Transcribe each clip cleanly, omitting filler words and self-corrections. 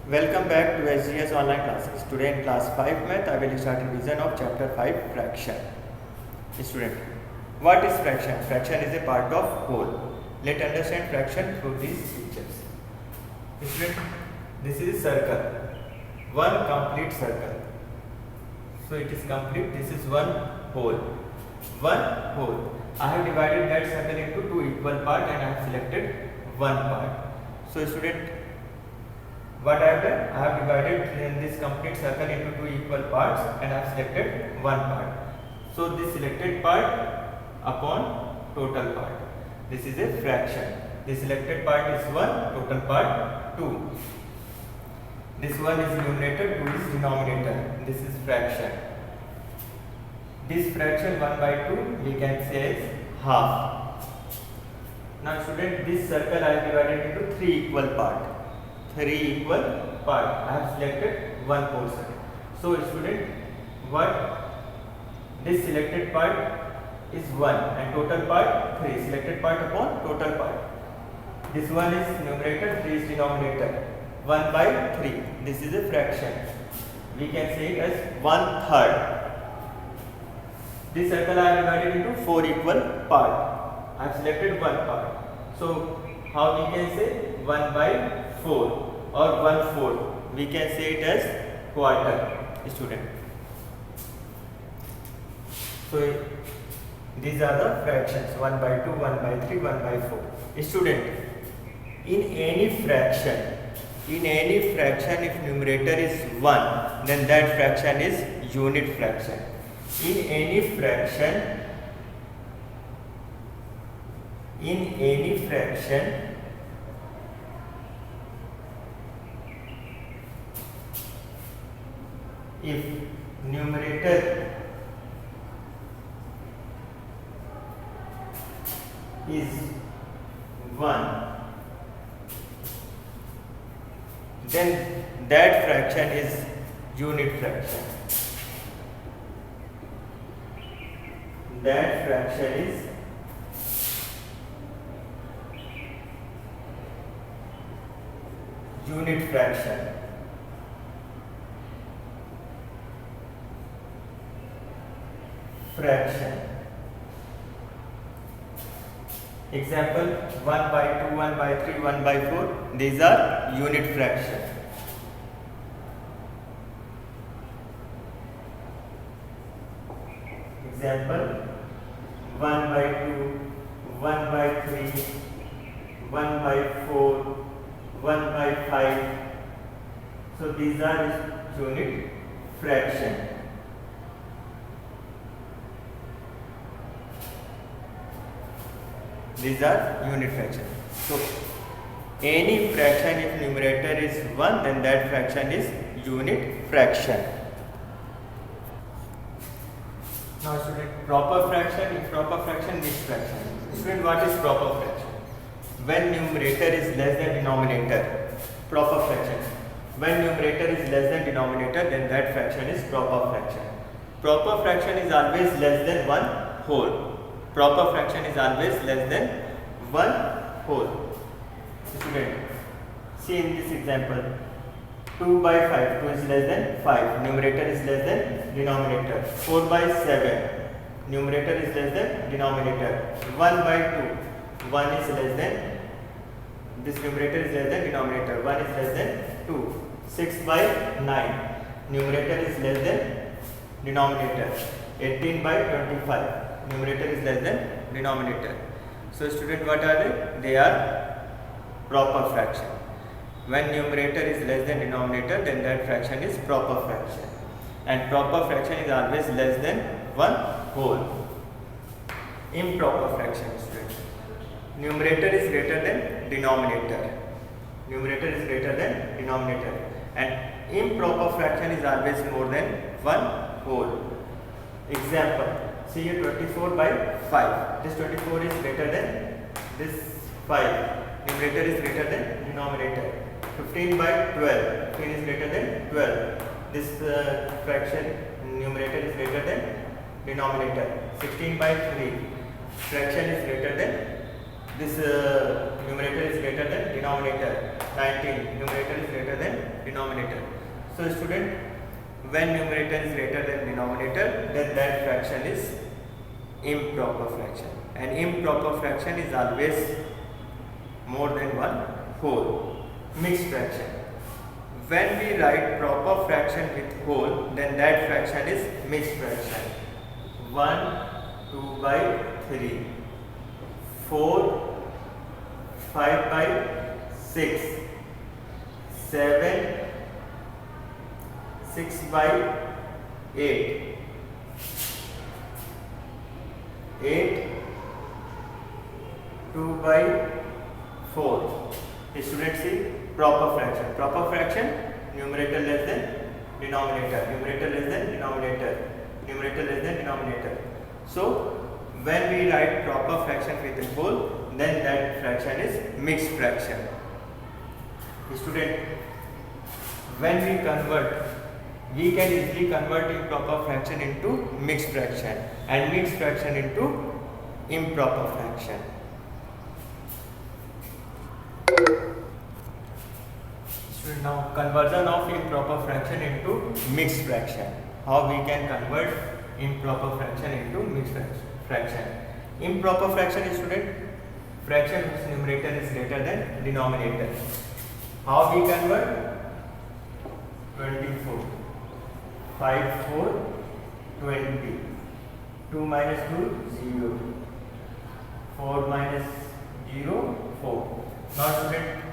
Welcome back to SGS online classes. Today in class 5 math I will start revision of chapter 5 fraction. Student, what is fraction? Fraction is a part of whole. Let's understand fraction through these pictures. Student, this is circle. One complete circle. So it is complete. This is one whole. One whole. I have divided that circle into two equal parts and I have selected one part. So student, what I have done? I have divided this complete circle into two equal parts and I have selected one part. So this selected part upon total part. This is a fraction. The selected part is 1, total part 2. This one is numerator, 2 is denominator. This is fraction. This fraction 1 by 2 we can say is half. Now student, this circle I have divided into 3 equal parts. 3 equal parts. I have selected one portion. So student, what this selected part is 1 and total part 3. Selected part upon total part. This one is numerator, 3 is denominator. 1 by 3. This is a fraction. We can say it as 1/3. This circle I have divided into 4 equal parts. I have selected one part. So how we can say 1 by 4 or 1/4? We can say it as quarter, student. So these are the fractions 1 by 2, 1 by 3, 1 by 4. Student, in any fraction if numerator is 1, then that fraction is unit fraction. In any fraction if numerator is 1, then that fraction is unit fraction. That fraction is unit fraction. Example 1 by 2, 1 by 3, 1 by 4. These are unit fraction. Example 1 by 2, 1 by 3, 1 by 4, 1 by 5. So these are unit fraction. These are unit fraction. So any fraction if numerator is 1, then that fraction is unit fraction. Now student, proper fraction, if proper fraction, mixed fraction. Student, what is proper fraction? When numerator is less than denominator, proper fraction. When numerator is less than denominator, then that fraction is proper fraction. Proper fraction is always less than one whole. Proper fraction is always less than one whole. Student, see in this example, 2 by 5, 2 is less than 5, numerator is less than denominator. 4 by 7, numerator is less than denominator. 1 by 2, 1 is less than, this numerator is less than denominator. 1 is less than 2. 6 by 9, numerator is less than denominator. 18 by 25. Numerator is less than denominator. So student, what are they? They are proper fraction. When numerator is less than denominator, then that fraction is proper fraction. And proper fraction is always less than one whole. Improper fraction, student. Numerator is greater than denominator. Numerator is greater than denominator. And improper fraction is always more than one whole. Example. See here 24 by 5. This 24 is greater than this 5. Numerator is greater than denominator. 15 by 12. 15 is greater than 12. This fraction numerator is greater than denominator. 16 by 3. Fraction is greater than this numerator is greater than denominator. 19. Numerator is greater than denominator. So student, when numerator is greater than denominator, then that fraction is improper fraction, and improper fraction is always more than one whole. Mixed fraction. When we write proper fraction with whole, then that fraction is mixed fraction. 1 2 by 3, 4 5 by 6, 7 6 by 8, 8 2 by 4. Students, see proper fraction. Proper fraction, numerator less than denominator, numerator less than denominator, numerator less than denominator. So when we write proper fraction with a whole, then that fraction is mixed fraction. Student, when we convert, we can easily convert improper fraction into mixed fraction and mixed fraction into improper fraction. So now conversion of improper fraction into mixed fraction. How we can convert improper fraction into mixed fraction? Improper fraction is, student, fraction whose numerator is greater than denominator. How we convert? 24. 5 4 20. 2 minus 2 0. 4 minus 0 4. Now student,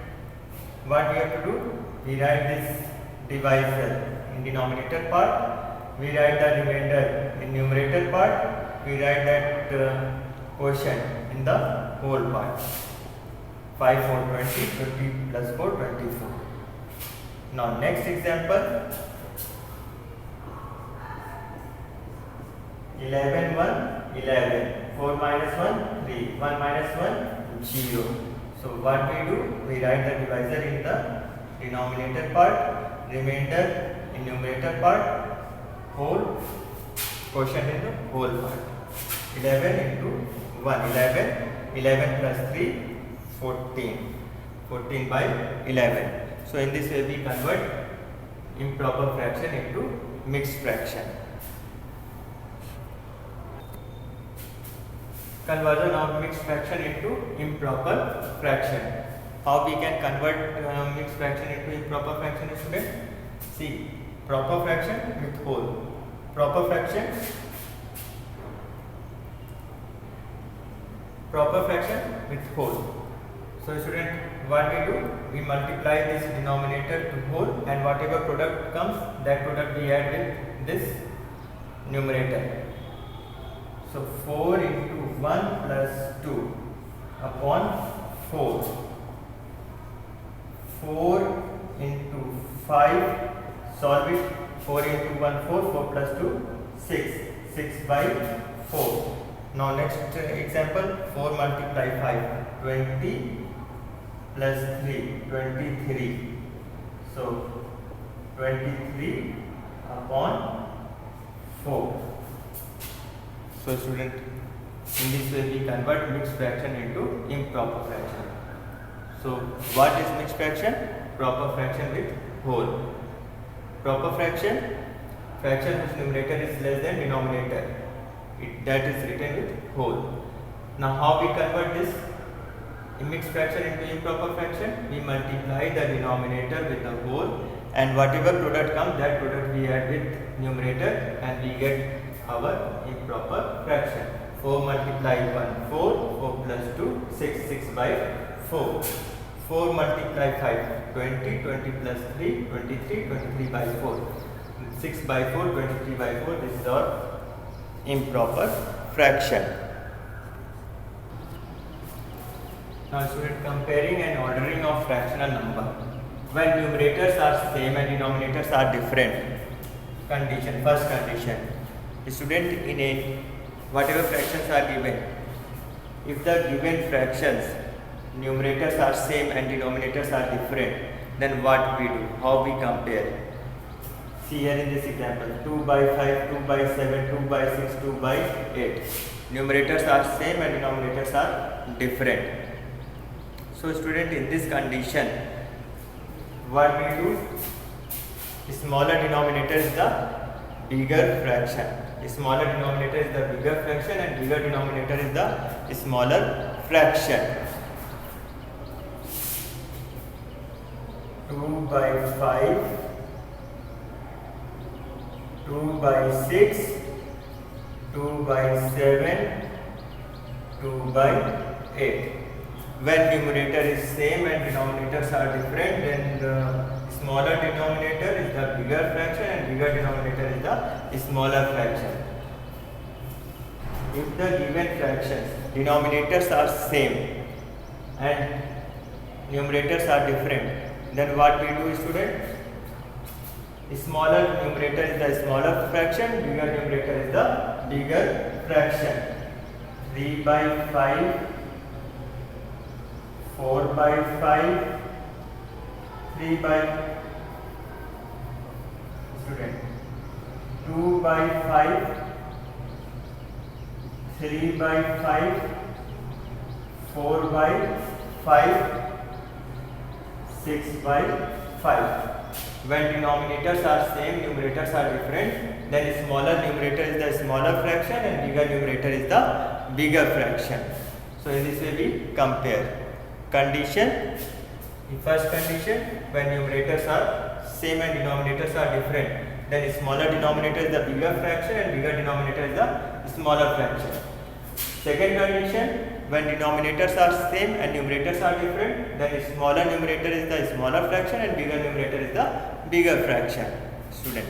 what we have to do? We write this divisor in denominator part, we write the remainder in numerator part, we write that quotient in the whole part. 5 4 20, 20 plus 4 24. Now next example, 11 1 11, 4 minus 1 3, 1 minus 1 0. So what we do? We write the divisor in the denominator part, remainder in numerator part, whole quotient in the whole part. 11 into 1, 11, 11 plus 3, 14, 14 by 11. So in this way we convert improper fraction into mixed fraction. Conversion of mixed fraction into improper fraction. How we can convert mixed fraction into improper fraction, student? See, proper fraction with whole. Proper fraction with whole. So student, what we do? We multiply this denominator to whole, and whatever product comes, that product we add with this numerator. So 4 into 1 plus 2 upon 4. 4 into 5, solve it. 4 into 1 4, 4 plus 2 6, 6 by 4. Now next example, 4 multiply 5, 20 plus 3, 23. So 23 upon 4. So student, in this way we convert mixed fraction into improper fraction. So what is mixed fraction? Proper fraction with whole. Proper fraction, fraction whose numerator is less than denominator. That is written with whole. Now how we convert this mixed fraction into improper fraction? We multiply the denominator with the whole, and whatever product comes, that product we add with numerator, and we get our improper fraction. 4 multiply 1 4, 4 plus 2 6, 6 by 4. 4 multiply 5 20, 20 plus 3 23, 23 by 4. 6 by 4, 23 by 4. This is our improper fraction. Now student, comparing and ordering of fractional number. When numerators are same and denominators are different. Condition, first condition. Student, in a whatever fractions are given, if the given fractions numerators are same and denominators are different, then what we do? How we compare? See here in this example, 2 by 5, 2 by 7, 2 by 6, 2 by 8. Numerators are same and denominators are different. So student, in this condition, what we do? Smaller denominator is the bigger fraction. Smaller denominator is the bigger fraction and bigger denominator is the smaller fraction. 2 by 5, 2 by 6, 2 by 7, 2 by 8. When numerator is same and denominators are different, then the smaller denominator is the bigger fraction and bigger denominator is the smaller fraction. If the given fractions denominators are same and numerators are different, then what we do, student? Smaller numerator is the smaller fraction, bigger numerator is the bigger fraction. 3 by 5, 4 by 5, 3 by 2 by 5, 3 by 5, 4 by 5, 6 by 5. When denominators are same, numerators are different, then smaller numerator is the smaller fraction and bigger numerator is the bigger fraction. So in this way we compare. Condition, the first condition, when numerators are same and denominators are different, then smaller denominator is the bigger fraction and bigger denominator is the smaller fraction. Second condition, when denominators are same and numerators are different, then smaller numerator is the smaller fraction and bigger numerator is the bigger fraction. Student.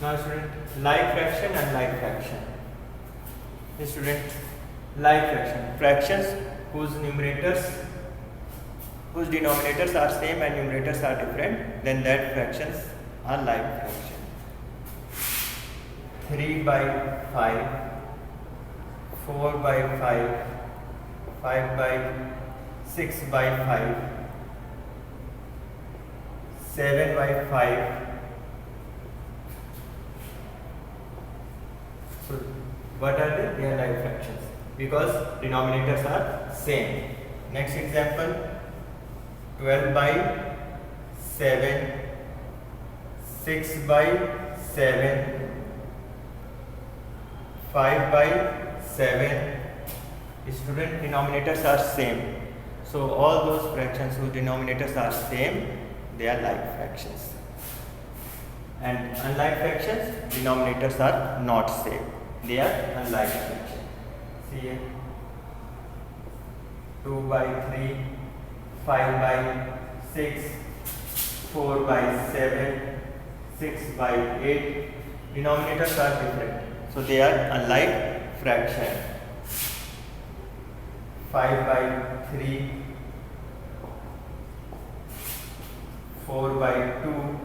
Now student, like fraction and like fraction. Student, like fraction. Fractions whose denominators are same and numerators are different, then that fractions are like fraction. 3 by 5, 4 by 5, 5 by 6 by 5, 7 by 5. So what are they? They are like fractions because denominators are same. Next example, 12 by 7, 6 by 7, 5 by 7. Student, denominators are same. So all those fractions whose denominators are same, they are like fractions. And unlike fractions, denominators are not same. They are unlike fractions. See here. 2 by 3, 5 by 6, 4 by 7, 6 by 8. Denominators are different. So they are unlike fraction. 5 by 3, 4 by 2,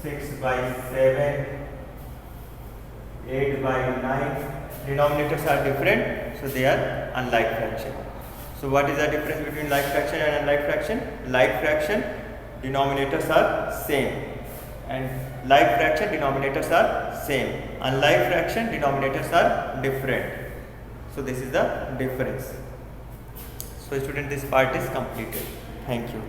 6 by 7, 8 by 9. Denominators are different, so they are unlike fraction. So what is the difference between like fraction and unlike fraction? Like fraction, denominators are same, and like fraction, denominators are same. Unlike fraction, denominators are different. So this is the difference. So student, this part is completed. Thank you.